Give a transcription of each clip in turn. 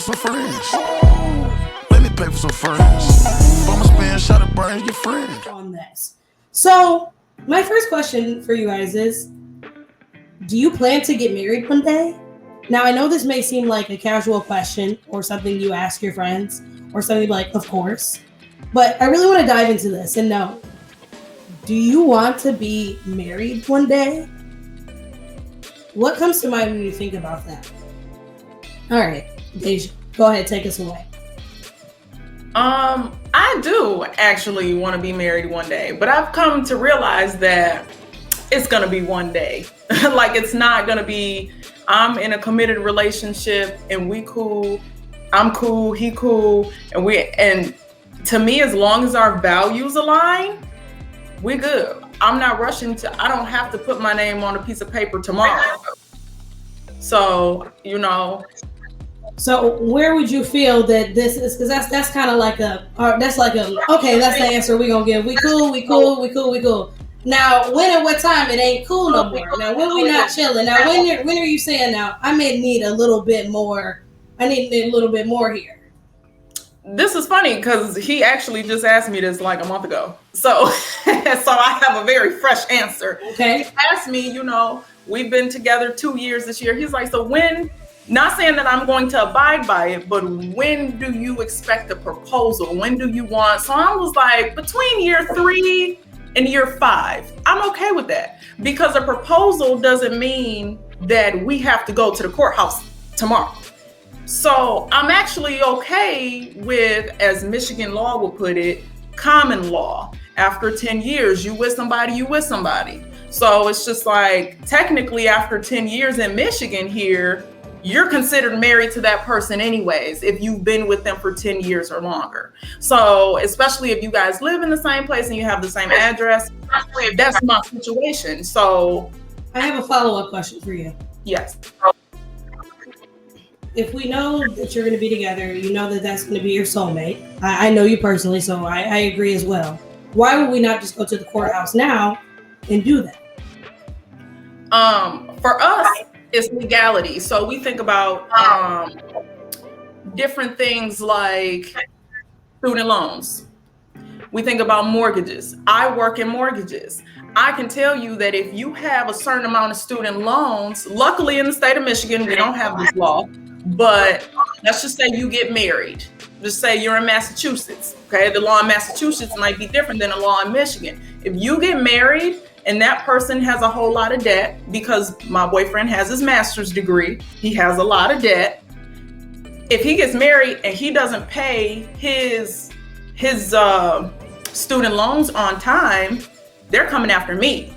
for some friends. Let me pay for some friends. I'ma spend shot of brains, your friend. On this. So, my first question for you guys is, do you plan to get married one day? Now, I know this may seem like a casual question or something you ask your friends or something like, of course, but I really want to dive into this and know, do you want to be married one day? What comes to mind when you think about that? All right, Deja, go ahead, take us away. I do actually want to be married one day, but I've come to realize that it's going to be one day. Like, it's not going to be, I'm in a committed relationship and we cool, I'm cool, he cool, and to me, as long as our values align, we good. I'm not rushing I don't have to put my name on a piece of paper tomorrow. So, So where would you feel that this is? Because that's kind of like okay, that's the answer we're gonna give. We cool. Now, when and what time it ain't cool no more? Now, when we not chilling? Now, when are you saying now? I may need a little bit more. I need a little bit more here. This is funny because he actually just asked me this like a month ago. So, so I have a very fresh answer. Okay. He asked me, we've been together 2 years this year. He's like, so when? Not saying that I'm going to abide by it, but when do you expect a proposal? When do you want? So I was like, between year 3 and year 5, I'm okay with that, because a proposal doesn't mean that we have to go to the courthouse tomorrow. So I'm actually okay with, as Michigan law would put it, common law. After 10 years, you with somebody, you with somebody. So it's just like, technically after 10 years in Michigan here, you're considered married to that person anyways, if you've been with them for 10 years or longer. So especially if you guys live in the same place and you have the same address, that's my situation. So I have a follow-up question for you. Yes. If we know that you're going to be together, you know that that's going to be your soulmate. I know you personally, so I agree as well. Why would we not just go to the courthouse now and do that? For us, it's legality. So we think about different things like student loans. We think about mortgages. I work in mortgages. I can tell you that if you have a certain amount of student loans, luckily in the state of Michigan, we don't have this law, but let's just say you get married. Just say you're in Massachusetts, okay? The law in Massachusetts might be different than the law in Michigan. If you get married and that person has a whole lot of debt, because my boyfriend has his master's degree, he has a lot of debt. If he gets married and he doesn't pay his student loans on time, they're coming after me.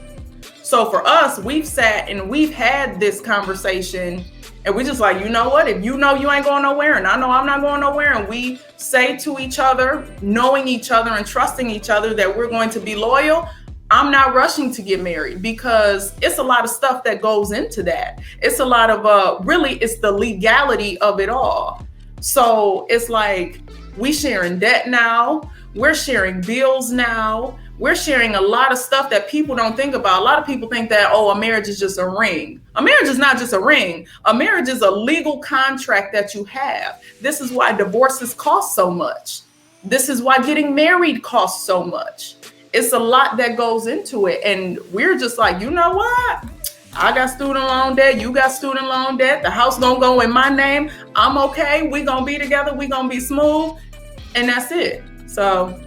So for us, we've sat and we've had this conversation, and we just like, you know what? If you know you ain't going nowhere and I know I'm not going nowhere, and we say to each other, knowing each other and trusting each other that we're going to be loyal, I'm not rushing to get married, because it's a lot of stuff that goes into that. It's a lot of, really, it's the legality of it all. So it's like, we sharing debt now, we're sharing bills now, we're sharing a lot of stuff that people don't think about. A lot of people think that, a marriage is just a ring. A marriage is not just a ring. A marriage is a legal contract that you have. This is why divorces cost so much. This is why getting married costs so much. It's a lot that goes into it. And we're just like, you know what? I got student loan debt. You got student loan debt. The house gonna go in my name. I'm okay. We gonna be together. We gonna be smooth. And that's it. So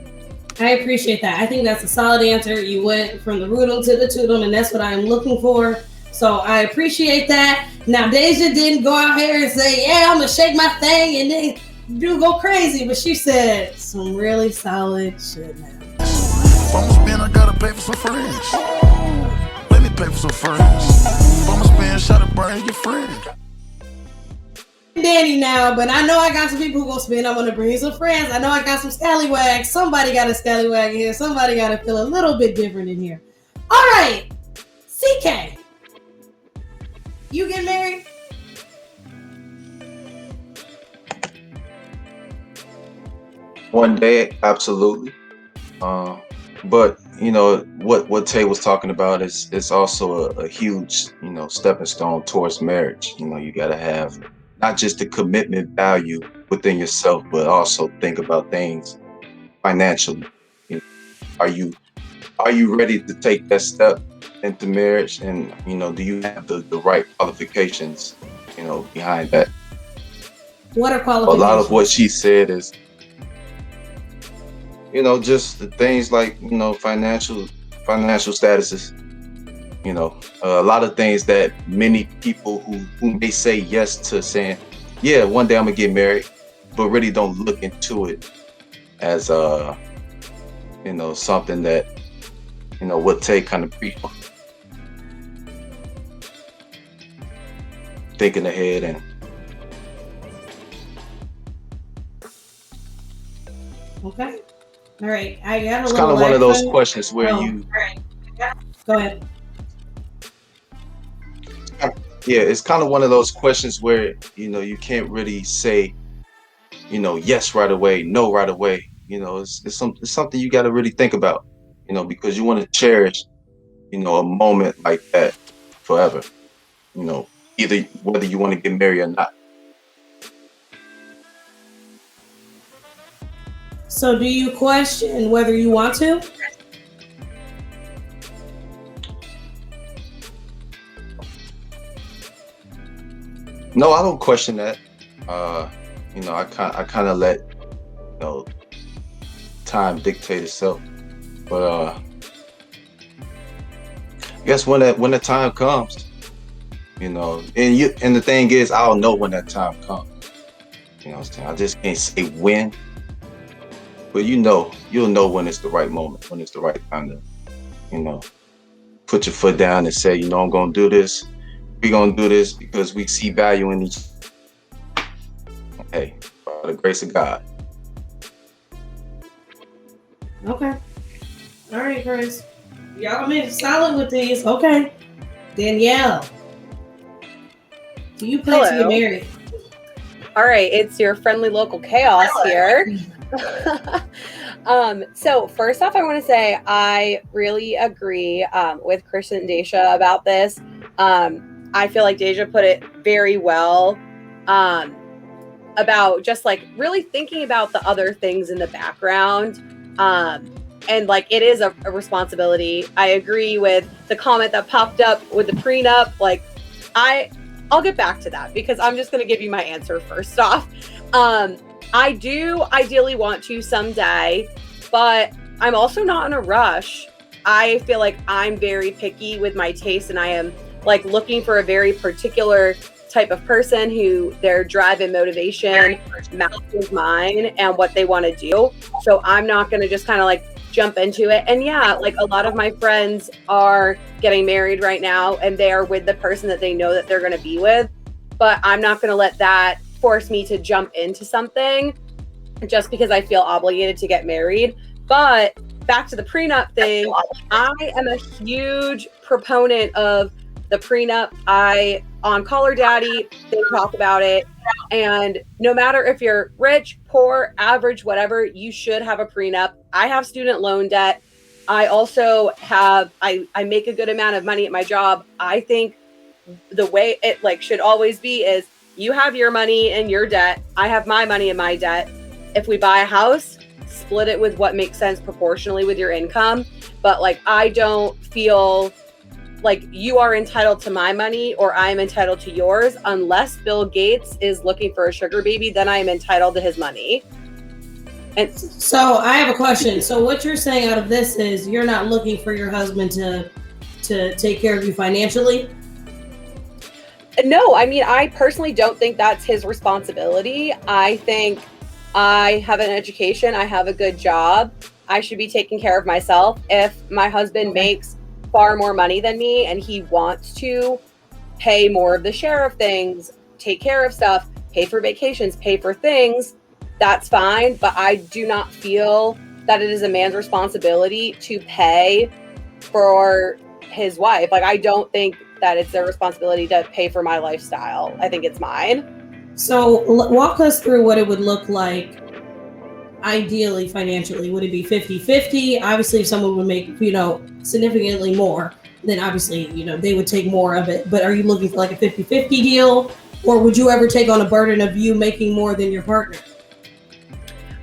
I appreciate that. I think that's a solid answer. You went from the rootum to the tootum, and that's what I'm looking for. So I appreciate that. Now, Deja didn't go out here and say, yeah, I'm going to shake my thing and then go crazy. But she said some really solid shit, man. If I'ma spend, I gotta pay for some friends. Let me pay for some friends. If I'ma spend, shot of brains, your friend. Danny now, but I know I got some people who gonna spend. I'm gonna bring some friends. I know I got some scallywags. Somebody got a scallywag in here. Somebody got to feel a little bit different in here. All right, CK, you get married? One day, absolutely. But what Tay was talking about is also a huge stepping stone towards marriage. You got to have not just the commitment value within yourself, but also think about things financially. You know, are you ready to take that step into marriage? And do you have the right qualifications, behind that? What are A qualifications? lot of what she said is, just the things like, financial statuses, a lot of things that many people who may say yes to saying, yeah, one day I'm gonna get married, but really don't look into it as something that, would take kind of people thinking ahead. And okay. All right. I got a it's little kind of one of those action. questions where Go ahead. yeah, it's kind of one of those questions where, you can't really say, yes right away, no right away. It's something you got to really think about, because you want to cherish, a moment like that forever, either whether you want to get married or not. So do you question whether you want to? No, I don't question that. I kind of let, time dictate itself. But I guess when the time comes, and the thing is, I'll know when that time comes. What I'm saying? I just can't say when, but you'll know when it's the right moment, when it's the right time to, put your foot down and say, I'm gonna do this. We're gonna do this because we see value in each. Hey, by the grace of God. Okay. All right, Chris. Y'all made it solid with these. Okay. Danielle, do you plan to get married? All right, it's your friendly local chaos here. So first off, I want to say I really agree with Chris and Deja about this. I feel like Deja put it very well about just like really thinking about the other things in the background. And like it is a responsibility. I agree with the comment that popped up with the prenup. Like I'll get back to that because I'm just going to give you my answer first off. I do ideally want to someday, but I'm also not in a rush. I feel like I'm very picky with my taste, and I am like looking for a very particular type of person who their drive and motivation matches mine and what they want to do. So I'm not going to just kind of like jump into it. And yeah, like a lot of my friends are getting married right now and they are with the person that they know that they're going to be with. But I'm not going to let that force me to jump into something just because I feel obligated to get married. But back to the prenup thing, I am a huge proponent of the prenup. On Call Her Daddy, they talk about it. And no matter if you're rich, poor, average, whatever, you should have a prenup. I have student loan debt. I also have, I make a good amount of money at my job. I think the way it like should always be is you have your money and your debt. I have my money and my debt. If we buy a house, split it with what makes sense proportionally with your income. But like, I don't feel like you are entitled to my money or I'm entitled to yours unless Bill Gates is looking for a sugar baby, then I am entitled to his money. And so I have a question. So what you're saying out of this is you're not looking for your husband to take care of you financially? No, I mean, I personally don't think that's his responsibility. I think I have an education. I have a good job. I should be taking care of myself. If my husband makes far more money than me and he wants to pay more of the share of things, take care of stuff, pay for vacations, pay for things, that's fine. But I do not feel that it is a man's responsibility to pay for his wife. Like, I don't think that it's their responsibility to pay for my lifestyle. I think it's mine. So walk us through what it would look like ideally financially. Would it be 50-50? Obviously, if someone would make, significantly more, then obviously, they would take more of it. But are you looking for like a 50-50 deal? Or would you ever take on a burden of you making more than your partner?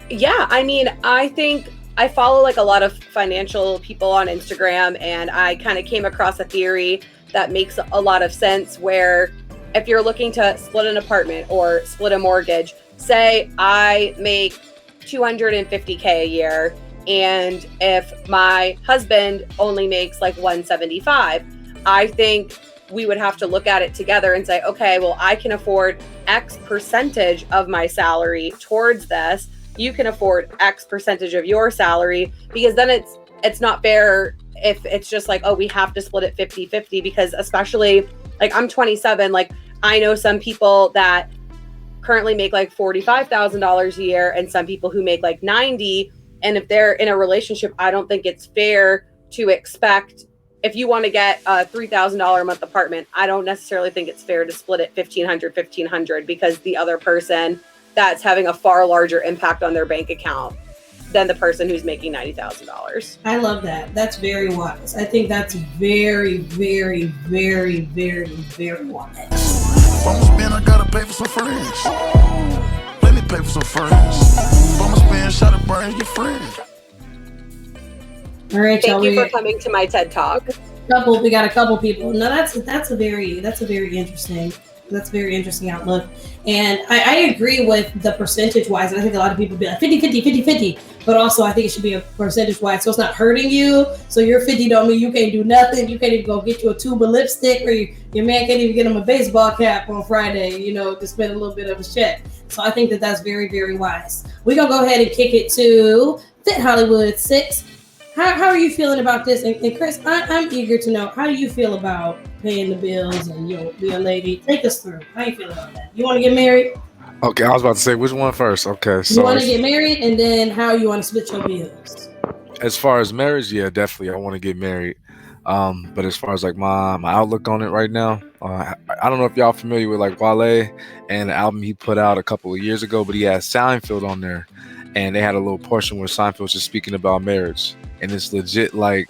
Yeah, I mean, I think I follow like a lot of financial people on Instagram, and I kind of came across a theory that makes a lot of sense where if you're looking to split an apartment or split a mortgage, say I make $250K a year, and if my husband only makes like 175, I think we would have to look at it together and say, okay, well, I can afford X percentage of my salary towards this. You can afford X percentage of your salary, because then it's not fair if it's just like, oh, we have to split it 50-50, because especially like I'm 27, like I know some people that currently make like $45,000 a year and some people who make like 90. And if they're in a relationship, I don't think it's fair to expect, if you want to get a $3,000 a month apartment, I don't necessarily think it's fair to split it 1,500, because the other person that's having a far larger impact on their bank account than the person who's making $90,000. I love that. That's very wise. I think that's very, very, very, very, very wise. If I'ma spend, I gotta pay for some friends. Let me pay for some friends. If I'ma spend, shot a brain, your friend. All right, y'all. Thank you for coming to my TED Talk. We got a couple people. No, that's a very interesting outlook. And I agree with the percentage wise. And I think a lot of people be like 50-50, but also I think it should be a percentage wise. So it's not hurting you. So your 50 don't mean you can't do nothing. You can't even go get you a tube of lipstick, or your man can't even get him a baseball cap on Friday, to spend a little bit of a check. So I think that that's very, very wise. We're going to go ahead and kick it to Fit Hollywood 6. How are you feeling about this? And Chris, I'm eager to know, how do you feel about paying the bills and being a lady? Take us through. How you feel about that? You want to get married? Okay, I was about to say, which one first? Okay, so you want to get married, and then how you want to split your bills? As far as marriage, yeah, definitely, I want to get married. But as far as like my outlook on it right now, I don't know if y'all familiar with like Wale and the album he put out a couple of years ago, but he had Seinfeld on there, and they had a little portion where Seinfeld's just speaking about marriage. And it's legit, like,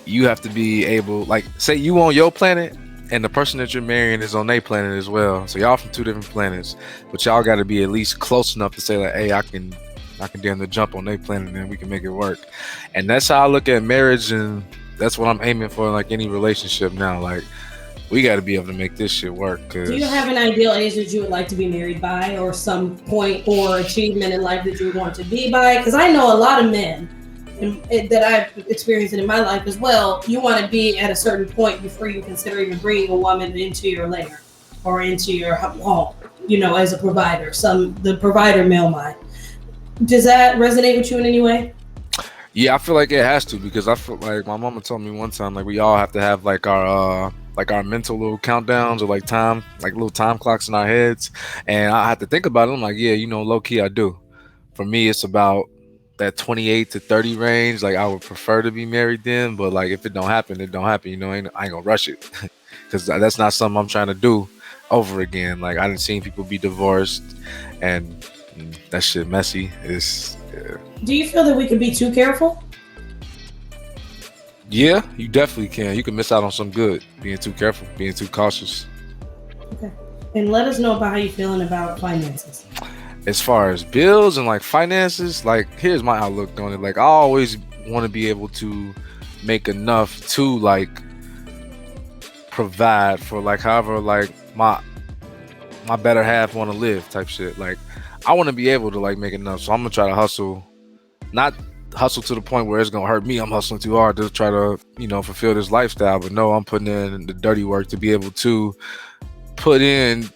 you have to be able, like, say you on your planet and the person that you're marrying is on their planet as well. So y'all from two different planets, but y'all got to be at least close enough to say like, hey, I can damn near jump on their planet and we can make it work. And that's how I look at marriage, and that's what I'm aiming for in like any relationship now. Like, we got to be able to make this shit work. Do you have an ideal age that you would like to be married by, or some point or achievement in life that you want to be by? Because I know a lot of men, and that I've experienced it in my life as well, you want to be at a certain point before you consider even bringing a woman into your lair or into your home, as a provider, the provider male mind. Does that resonate with you in any way? Yeah, I feel like it has to, because I feel like my mama told me one time, like, we all have to have like our mental little countdowns, or like time, like little time clocks in our heads. And I have to think about it. I'm like, yeah, low key I do. For me, it's about that 28 to 30 range. Like, I would prefer to be married then, but like, if it don't happen, it don't happen. I ain't gonna rush it, because that's not something I'm trying to do over again. Like, I done seen people be divorced, and that shit messy. Do you feel that we could be too careful? Yeah, you definitely can. You can miss out on some good being too careful, being too cautious. Okay. And let us know about how you're feeling about finances. As far as bills and like finances, like, here's my outlook on it. Like, I always want to be able to make enough to like provide for like however like my better half want to live type shit. Like, I want to be able to like make enough, so I'm gonna try to hustle, not hustle to the point where it's gonna hurt me. I'm hustling too hard to try to fulfill this lifestyle, but no, I'm putting in the dirty work to be able to put in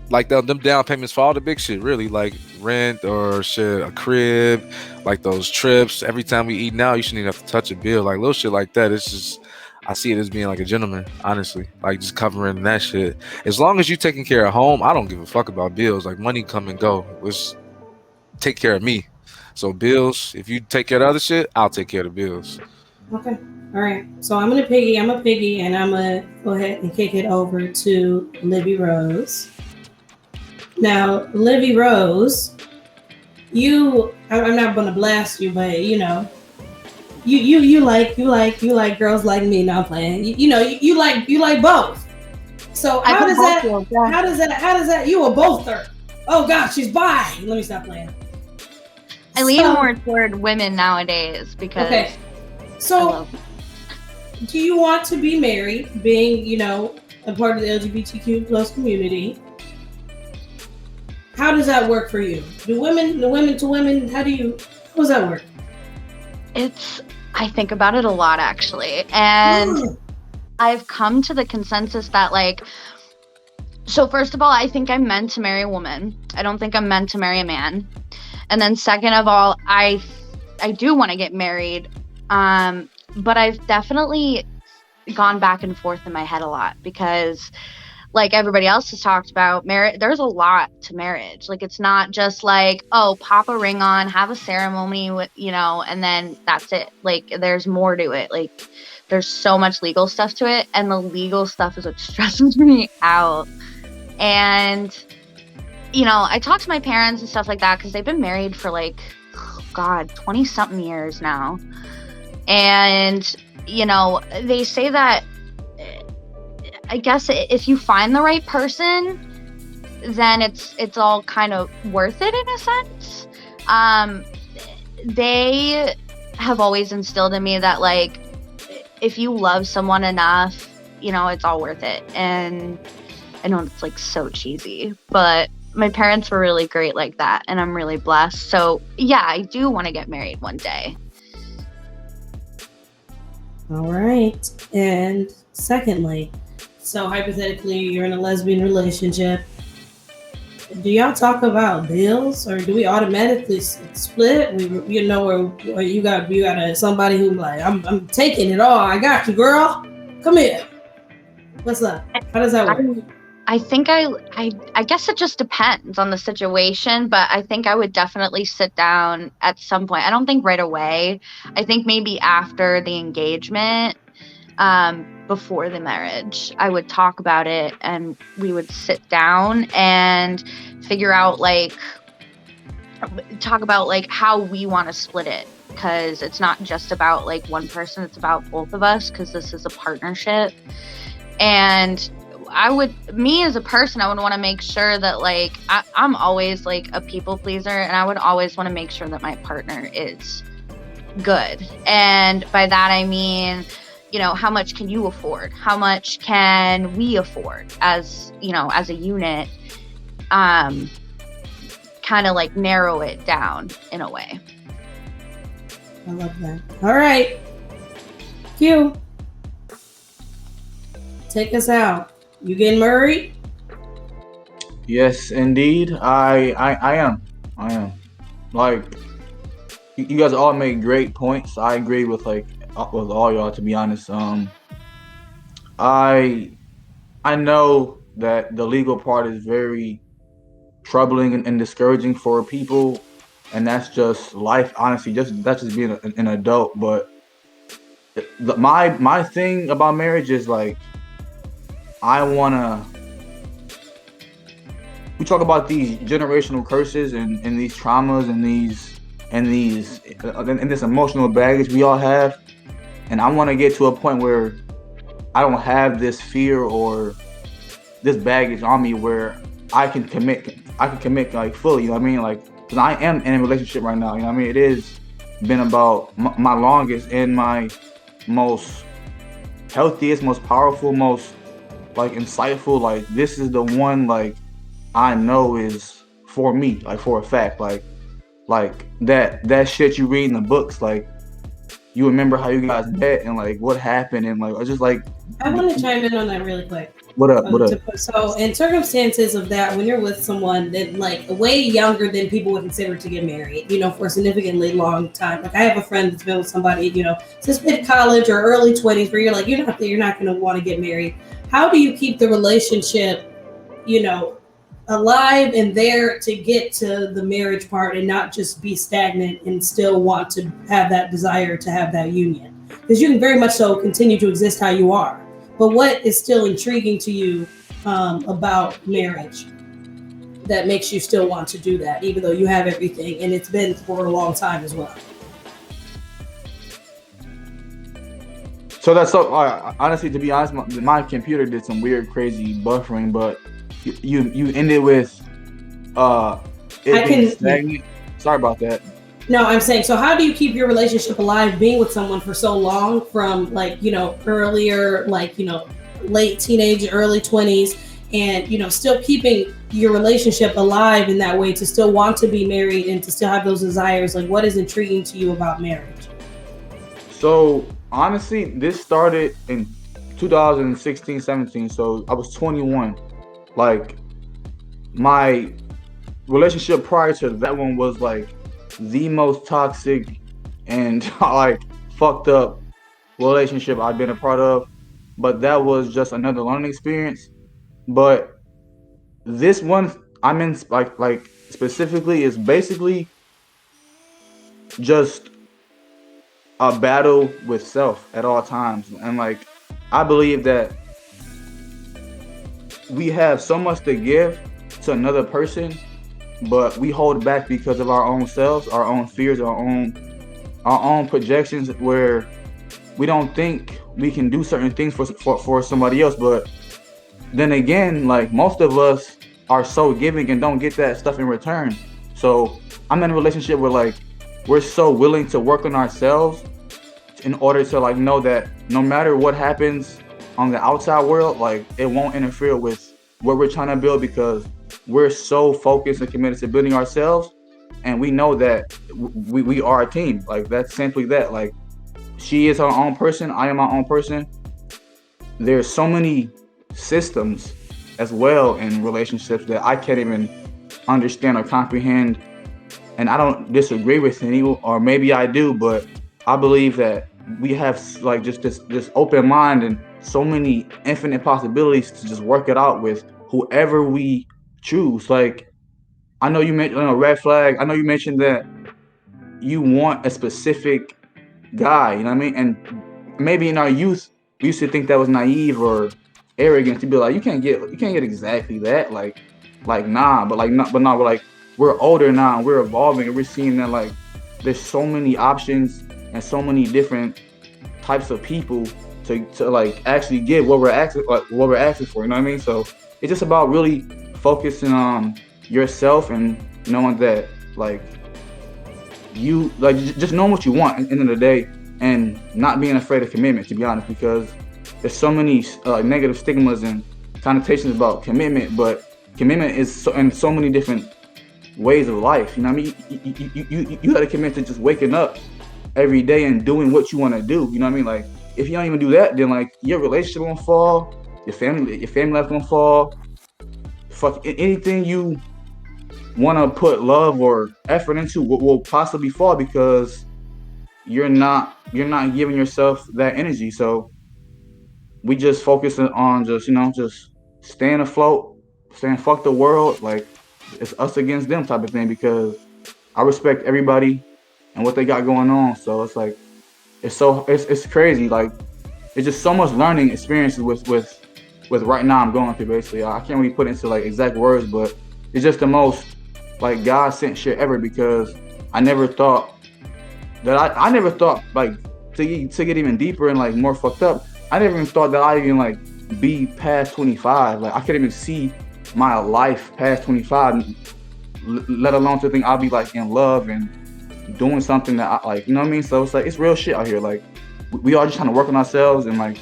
like them down payments for all the big shit, really, like rent or shit, a crib, like those trips. Every time we eat now, you shouldn't even have to touch a bill, like little shit like that. It's just, I see it as being like a gentleman, honestly, like just covering that shit. As long as you taking care of home, I don't give a fuck about bills. Like, money come and go. Let's take care of me. So bills, if you take care of the other shit, I'll take care of the bills. Okay. All right. So I'm a piggy, and I'm going to go ahead and kick it over to Livy Rose. Now, Livy Rose, I'm not going to blast you, but you like girls like me. Now I'm playing. You like both. So I how put does both that? fields, yeah. How does that? You were both her. Oh God, she's bi. Let me stop playing. I lean So- more toward women nowadays because Okay. I So, love do you want to be married? Being, you know, a part of the LGBTQ plus community. How does that work for you? The women to women. How does that work? I think about it a lot actually. And Mm. I've come to the consensus that like, so first of all, I think I'm meant to marry a woman. I don't think I'm meant to marry a man. And then second of all, I do want to get married. But I've definitely gone back and forth in my head a lot because like everybody else has talked about, marriage, there's a lot to marriage. Like it's not just like, oh, pop a ring on, have a ceremony with, you know, and then that's it. Like there's more to it. Like there's so much legal stuff to it, and the legal stuff is what stresses me out. And you know, I talk to my parents and stuff like that because they've been married for like, oh God, 20 something years now. And, you know, they say that, I guess if you find the right person, then it's all kind of worth it in a sense. They have always instilled in me that like, if you love someone enough, you know, it's all worth it. And I know it's like so cheesy, but my parents were really great like that, and I'm really blessed. So yeah, I do want to get married one day. All right. And secondly, so hypothetically, you're in a lesbian relationship. Do y'all talk about bills, or do we automatically split? You know, or you got somebody who like, I'm taking it all. I got you, girl. Come here. What's up? How does that work? I think I guess it just depends on the situation, but I think I would definitely sit down at some point. I don't think right away. I think maybe after the engagement, before the marriage, I would talk about it, and we would sit down and figure out talk about like how we want to split it, because it's not just about like one person, it's about both of us, because this is a partnership. And me as a person, I would want to make sure that like I'm always like a people pleaser, and I would always want to make sure that my partner is good. And by that I mean, you know, how much can you afford? How much can we afford as, you know, as a unit? Kind of like narrow it down in a way. I love that. All right. Q. Take us out. You getting married? Yes, indeed. I am. I am. Like, you guys all make great points. I agree with with all y'all, to be honest. I know that the legal part is very troubling and discouraging for people, and that's just life. Honestly, that's just being an adult. But my thing about marriage is like, I wanna. We talk about these generational curses and these traumas and this emotional baggage we all have, and I want to get to a point where I don't have this fear or this baggage on me, where I can commit like fully, you know what I mean? Like, because I am in a relationship right now, you know what I mean? It is been about my longest and my most healthiest, most powerful, most like insightful. Like, this is the one like I know is for me, like for a fact, like that shit you read in the books, like you remember how you guys met and like what happened, and like I just like. I want to chime in on that really quick. What up? So, in circumstances of that, when you're with someone that like way younger than people would consider to get married, you know, for a significantly long time. Like I have a friend that's been with somebody, you know, since mid-college or early 20s, where you're like, you're not going to want to get married. How do you keep the relationship, you know, alive and there to get to the marriage part and not just be stagnant and still want to have that desire to have that union? Because you can very much so continue to exist how you are. But what is still intriguing to you about marriage that makes you still want to do that, even though you have everything and it's been for a long time as well? So that's so honestly, to be honest, my computer did some weird, crazy buffering, but you ended with it being stagnant. Sorry about that. No, I'm saying, so how do you keep your relationship alive being with someone for so long, from like, you know, earlier, like, you know, late teenage, early 20s, and, you know, still keeping your relationship alive in that way, to still want to be married and to still have those desires? Like, what is intriguing to you about marriage? So honestly, this started in 2016, 17. So I was 21. Like, my relationship prior to that one was like the most toxic and like fucked up relationship I've been a part of. But that was just another learning experience. But this one I'm in, like specifically, is basically just a battle with self at all times. And like, I believe that we have so much to give to another person, but we hold back because of our own selves, our own fears, our own projections, where we don't think we can do certain things for somebody else. But then again, like, most of us are so giving and don't get that stuff in return. So I'm in a relationship where like we're so willing to work on ourselves in order to like know that no matter what happens on the outside world, like, it won't interfere with what we're trying to build, because we're so focused and committed to building ourselves, and we know that we are a team. Like, that's simply that. Like, she is her own person, I am my own person. There's so many systems as well in relationships that I can't even understand or comprehend, and I don't disagree with any, or maybe I do, but I believe that we have like just this open mind and so many infinite possibilities to just work it out with whoever we choose. Like, I know you mentioned a red flag. I know you mentioned that you want a specific guy, you know what I mean? And maybe in our youth, we used to think that was naive or arrogant to be like, you can't get exactly that. Like nah, but like not, but now we're older now, and we're evolving, and we're seeing that like there's so many options and so many different types of people to like actually get what we're asking for, you know what I mean? So it's just about really focusing on yourself and knowing that like you like just knowing what you want at the end of the day, and not being afraid of commitment, to be honest, because there's so many negative stigmas and connotations about commitment, but commitment is in so many different ways of life, you know what I mean? You got to commit to just waking up every day and doing what you want to do, you know what I mean? Like, if you don't even do that, then like your relationship gonna fall, your family life gonna fall. Fuck, anything you want to put love or effort into will possibly fall, because you're not giving yourself that energy. So we just focus on just, you know, just staying afloat, saying fuck the world, like it's us against them type of thing, because I respect everybody and what they got going on. So it's like it's crazy. Like, it's just so much learning experiences with right now I'm going through. Basically, I can't really put it into like exact words, but it's just the most like God sent shit ever, because I never thought that I never thought like to get even deeper and like more fucked up. I never even thought that I'd even like be past 25. Like, I couldn't even see my life past 25, let alone to think I'll be like in love and doing something that I like, you know what I mean? So it's like, it's real shit out here. Like, we are just trying to work on ourselves and like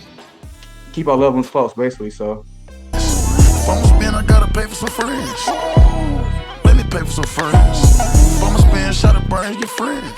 keep our loved ones close, basically. So If I'ma spend, I gotta pay for some friends. Let me pay for some friends. If I'ma spend, shot a brain, your friend.